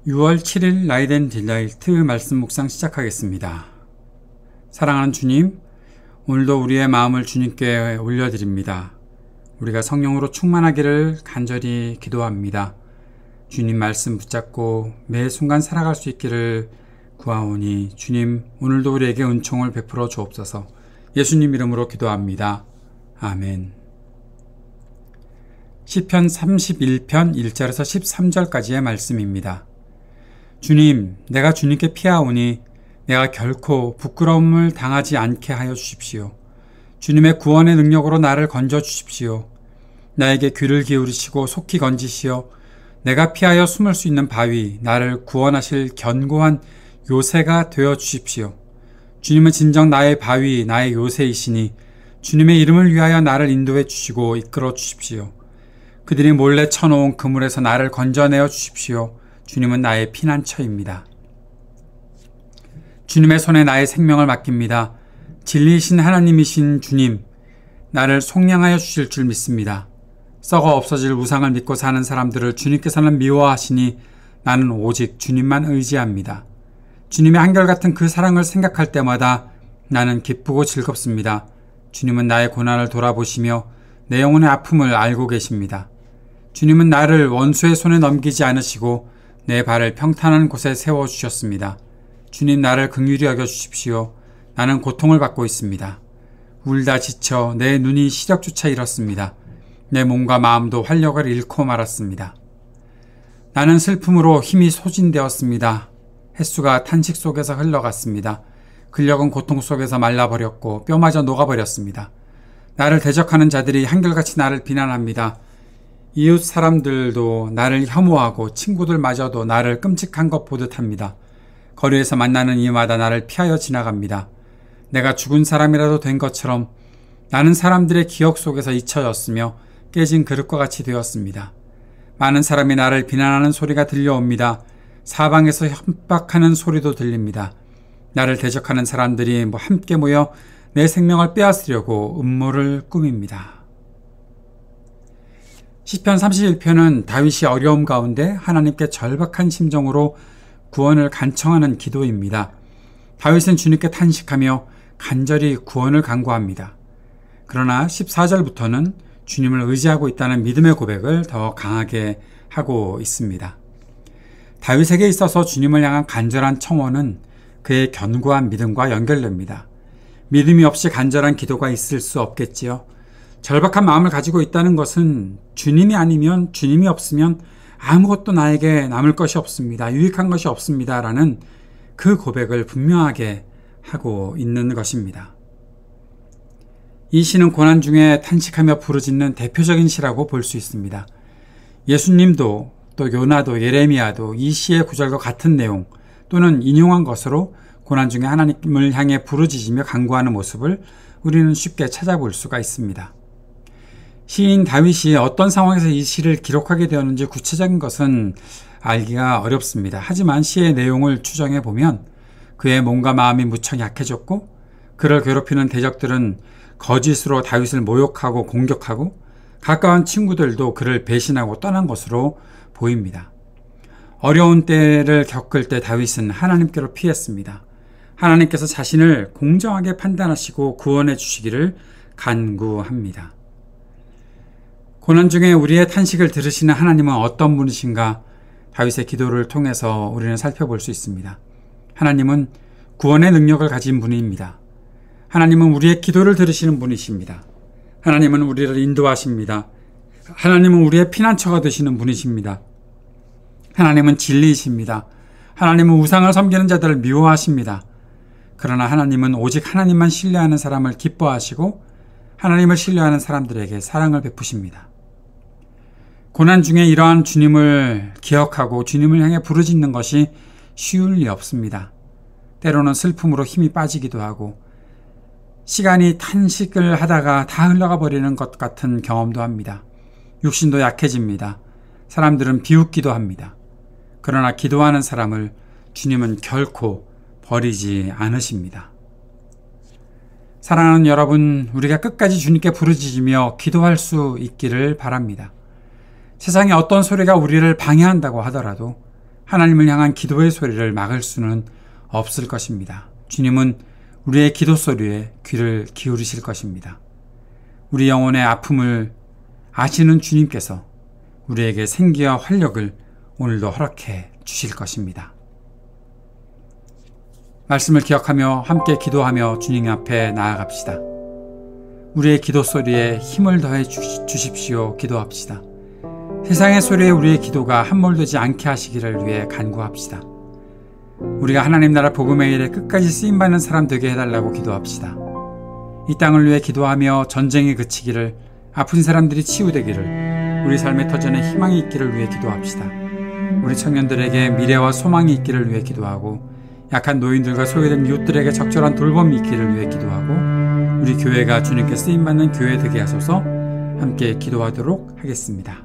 6월 7일 라이덴 딜라이트 말씀 묵상 시작하겠습니다. 사랑하는 주님, 오늘도 우리의 마음을 주님께 올려드립니다. 우리가 성령으로 충만하기를 간절히 기도합니다. 주님 말씀 붙잡고 매 순간 살아갈 수 있기를 구하오니 주님, 오늘도 우리에게 은총을 베풀어 주옵소서. 예수님 이름으로 기도합니다. 아멘. 시편 31편 1절에서 13절까지의 말씀입니다. 주님, 내가 주님께 피하오니 내가 결코 부끄러움을 당하지 않게 하여 주십시오. 주님의 구원의 능력으로 나를 건져 주십시오. 나에게 귀를 기울이시고 속히 건지시어 내가 피하여 숨을 수 있는 바위, 나를 구원하실 견고한 요새가 되어 주십시오. 주님은 진정 나의 바위, 나의 요새이시니 주님의 이름을 위하여 나를 인도해 주시고 이끌어 주십시오. 그들이 몰래 쳐놓은 그물에서 나를 건져내어 주십시오. 주님은 나의 피난처입니다. 주님의 손에 나의 생명을 맡깁니다. 진리이신 하나님이신 주님, 나를 속량하여 주실 줄 믿습니다. 썩어 없어질 우상을 믿고 사는 사람들을 주님께서는 미워하시니 나는 오직 주님만 의지합니다. 주님의 한결같은 그 사랑을 생각할 때마다 나는 기쁘고 즐겁습니다. 주님은 나의 고난을 돌아보시며 내 영혼의 아픔을 알고 계십니다. 주님은 나를 원수의 손에 넘기지 않으시고 내 발을 평탄한 곳에 세워주셨습니다. 주님, 나를 긍휼히 여겨주십시오. 나는 고통을 받고 있습니다. 울다 지쳐 내 눈이 시력조차 잃었습니다. 내 몸과 마음도 활력을 잃고 말았습니다. 나는 슬픔으로 힘이 소진되었습니다. 햇수가 탄식 속에서 흘러갔습니다. 근력은 고통 속에서 말라버렸고 뼈마저 녹아버렸습니다. 나를 대적하는 자들이 한결같이 나를 비난합니다. 이웃 사람들도 나를 혐오하고 친구들마저도 나를 끔찍한 것 보듯 합니다. 거리에서 만나는 이마다 나를 피하여 지나갑니다. 내가 죽은 사람이라도 된 것처럼 나는 사람들의 기억 속에서 잊혀졌으며 깨진 그릇과 같이 되었습니다. 많은 사람이 나를 비난하는 소리가 들려옵니다. 사방에서 협박하는 소리도 들립니다. 나를 대적하는 사람들이 함께 모여 내 생명을 빼앗으려고 음모를 꾸밉니다. 시편 31편은 다윗이 어려움 가운데 하나님께 절박한 심정으로 구원을 간청하는 기도입니다. 다윗은 주님께 탄식하며 간절히 구원을 간구합니다. 그러나 14절부터는 주님을 의지하고 있다는 믿음의 고백을 더 강하게 하고 있습니다. 다윗에게 있어서 주님을 향한 간절한 청원은 그의 견고한 믿음과 연결됩니다. 믿음이 없이 간절한 기도가 있을 수 없겠지요. 절박한 마음을 가지고 있다는 것은 주님이 아니면, 주님이 없으면 아무것도 나에게 남을 것이 없습니다. 유익한 것이 없습니다. 라는 그 고백을 분명하게 하고 있는 것입니다. 이 시는 고난 중에 탄식하며 부르짖는 대표적인 시라고 볼 수 있습니다. 예수님도 또 요나도 예레미야도 이 시의 구절과 같은 내용 또는 인용한 것으로 고난 중에 하나님을 향해 부르짖으며 간구하는 모습을 우리는 쉽게 찾아볼 수가 있습니다. 시인 다윗이 어떤 상황에서 이 시를 기록하게 되었는지 구체적인 것은 알기가 어렵습니다. 하지만 시의 내용을 추정해 보면 그의 몸과 마음이 무척 약해졌고 그를 괴롭히는 대적들은 거짓으로 다윗을 모욕하고 공격하고 가까운 친구들도 그를 배신하고 떠난 것으로 보입니다. 어려운 때를 겪을 때 다윗은 하나님께로 피했습니다. 하나님께서 자신을 공정하게 판단하시고 구원해 주시기를 간구합니다. 고난 중에 우리의 탄식을 들으시는 하나님은 어떤 분이신가? 다윗의 기도를 통해서 우리는 살펴볼 수 있습니다. 하나님은 구원의 능력을 가진 분입니다. 하나님은 우리의 기도를 들으시는 분이십니다. 하나님은 우리를 인도하십니다. 하나님은 우리의 피난처가 되시는 분이십니다. 하나님은 진리이십니다. 하나님은 우상을 섬기는 자들을 미워하십니다. 그러나 하나님은 오직 하나님만 신뢰하는 사람을 기뻐하시고 하나님을 신뢰하는 사람들에게 사랑을 베푸십니다. 고난 중에 이러한 주님을 기억하고 주님을 향해 부르짖는 것이 쉬울 리 없습니다. 때로는 슬픔으로 힘이 빠지기도 하고 시간이 탄식을 하다가 다 흘러가 버리는 것 같은 경험도 합니다. 육신도 약해집니다. 사람들은 비웃기도 합니다. 그러나 기도하는 사람을 주님은 결코 버리지 않으십니다. 사랑하는 여러분, 우리가 끝까지 주님께 부르짖으며 기도할 수 있기를 바랍니다. 세상에 어떤 소리가 우리를 방해한다고 하더라도 하나님을 향한 기도의 소리를 막을 수는 없을 것입니다. 주님은 우리의 기도 소리에 귀를 기울이실 것입니다. 우리 영혼의 아픔을 아시는 주님께서 우리에게 생기와 활력을 오늘도 허락해 주실 것입니다. 말씀을 기억하며 함께 기도하며 주님 앞에 나아갑시다. 우리의 기도 소리에 힘을 더해 주십시오. 기도합시다. 세상의 소리에 우리의 기도가 함몰되지 않게 하시기를 위해 간구합시다. 우리가 하나님 나라 복음의 일에 끝까지 쓰임받는 사람 되게 해달라고 기도합시다. 이 땅을 위해 기도하며 전쟁이 그치기를, 아픈 사람들이 치유되기를, 우리 삶의 터전에 희망이 있기를 위해 기도합시다. 우리 청년들에게 미래와 소망이 있기를 위해 기도하고, 약한 노인들과 소외된 이웃들에게 적절한 돌봄이 있기를 위해 기도하고, 우리 교회가 주님께 쓰임받는 교회 되게 하소서. 함께 기도하도록 하겠습니다.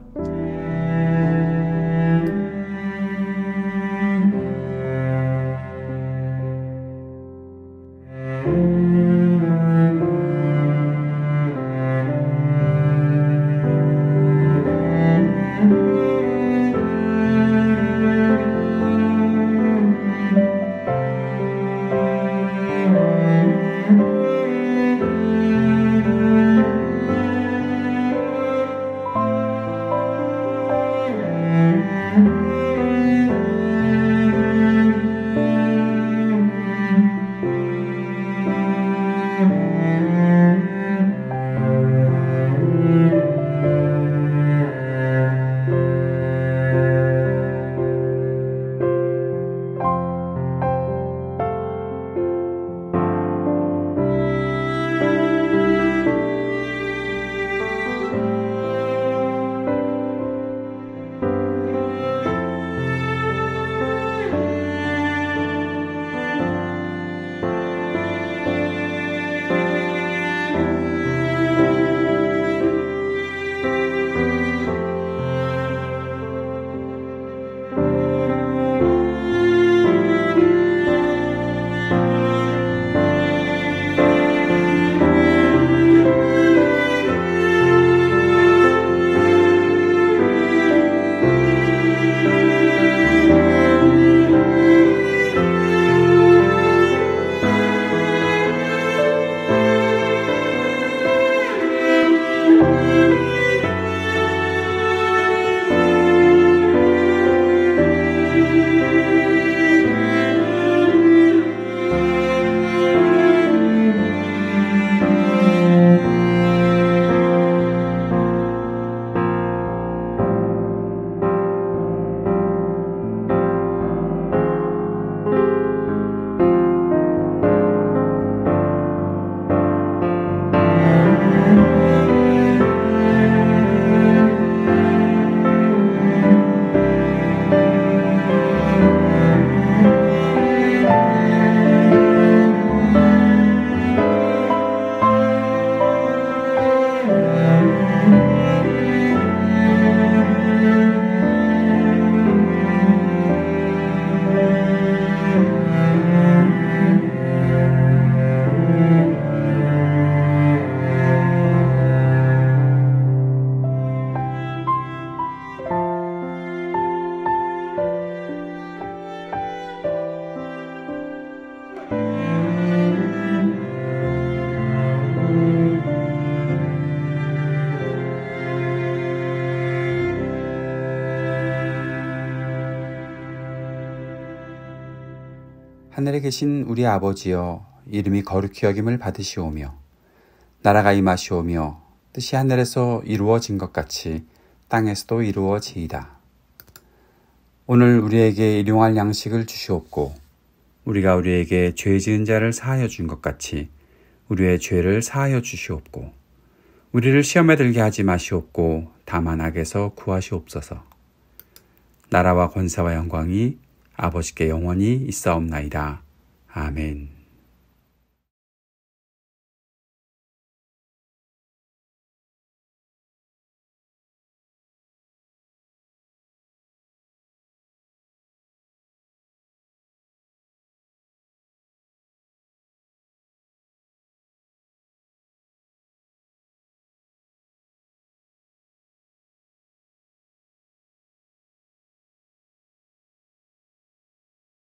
하늘에 계신 우리 아버지여, 이름이 거룩히 여김을 받으시오며 나라가 임하시오며 뜻이 하늘에서 이루어진 것 같이 땅에서도 이루어지이다. 오늘 우리에게 일용할 양식을 주시옵고 우리가 우리에게 죄 지은 자를 사하여 준 것 같이 우리의 죄를 사하여 주시옵고 우리를 시험에 들게 하지 마시옵고 다만 악에서 구하시옵소서. 나라와 권세와 영광이 아버지께 영원히 있사옵나이다. 아멘.